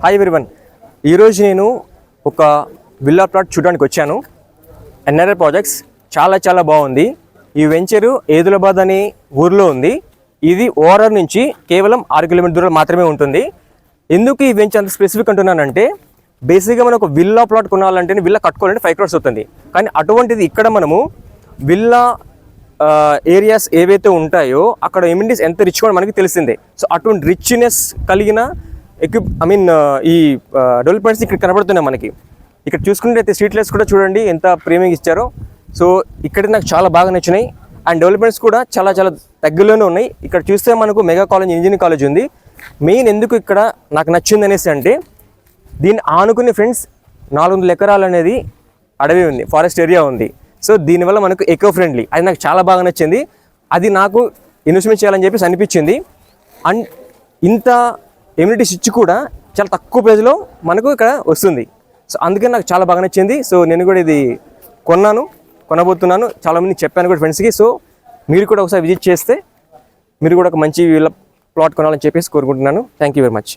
Hi everyone, ఈరోజు నేను ఒక విల్లా ప్లాట్ చూడడానికి వచ్చాను. ఎన్ఆర్ఐ ప్రాజెక్ట్స్ చాలా బాగుంది. ఈ వెంచరు ఏదులాబాద్ అనే ఊరిలో ఉంది. ఇది ఓఆర్ఆర్ నుంచి కేవలం 6 కిలోమీటర్ దూరం మాత్రమే ఉంటుంది. ఎందుకు ఈ వెంచర్ అంత స్పెసిఫిక్ అంటున్నానంటే, బేసిక్గా మనం ఒక విల్లా ప్లాట్ కొనాలంటే విల్లా కట్టుకోవాలంటే 5 crores అవుతుంది. కానీ అటువంటిది ఇక్కడ మనము విల్లా ఏరియాస్ ఏవైతే ఉంటాయో అక్కడ ఎమ్యూనిటీస్ ఎంత రిచ్ కూడా మనకి తెలిసిందే. సో అటువంటి రిచ్నెస్ కలిగిన ఈ డెవలప్మెంట్స్ ఇక్కడ కనబడుతున్నాయి మనకి. ఇక్కడ చూసుకుంటే స్ట్రీట్ లైట్స్ కూడా చూడండి ఎంత ప్రీమియం ఇచ్చారో. సో ఇక్కడ నాకు చాలా బాగా నచ్చినాయి. అండ్ డెవలప్మెంట్స్ కూడా చాలా దగ్గరలోనే ఉన్నాయి. ఇక్కడ చూస్తే మనకు మెగా కాలేజ్, ఇంజనీరింగ్ కాలేజ్ ఉంది. మెయిన్ ఎందుకు ఇక్కడ నాకు నచ్చింది అనేసి అంటే, దీన్ని ఆనుకునే ఫ్రెండ్స్ 400 ఎకరాలు అనేది అడవి ఉంది, ఫారెస్ట్ ఏరియా ఉంది. సో దీనివల్ల మనకు ఎకో ఫ్రెండ్లీ, అది నాకు చాలా బాగా నచ్చింది. అది నాకు ఇన్వెస్ట్మెంట్ చేయాలని చెప్పేసి అనిపించింది. అండ్ ఇంత ఎమ్యూనిటీస్ ఇచ్చి కూడా చాలా తక్కువ ప్రైస్లో మనకు ఇక్కడ వస్తుంది. సో అందుకని నాకు చాలా బాగా నచ్చింది. సో నేను కూడా ఇది కొనబోతున్నాను. చాలామంది చెప్పాను కూడా ఫ్రెండ్స్కి. సో మీరు కూడా ఒకసారి విజిట్ చేస్తే మీరు కూడా ఒక మంచి ప్లాట్ కొనాలని చెప్పేసి కోరుకుంటున్నాను. Thank you very much.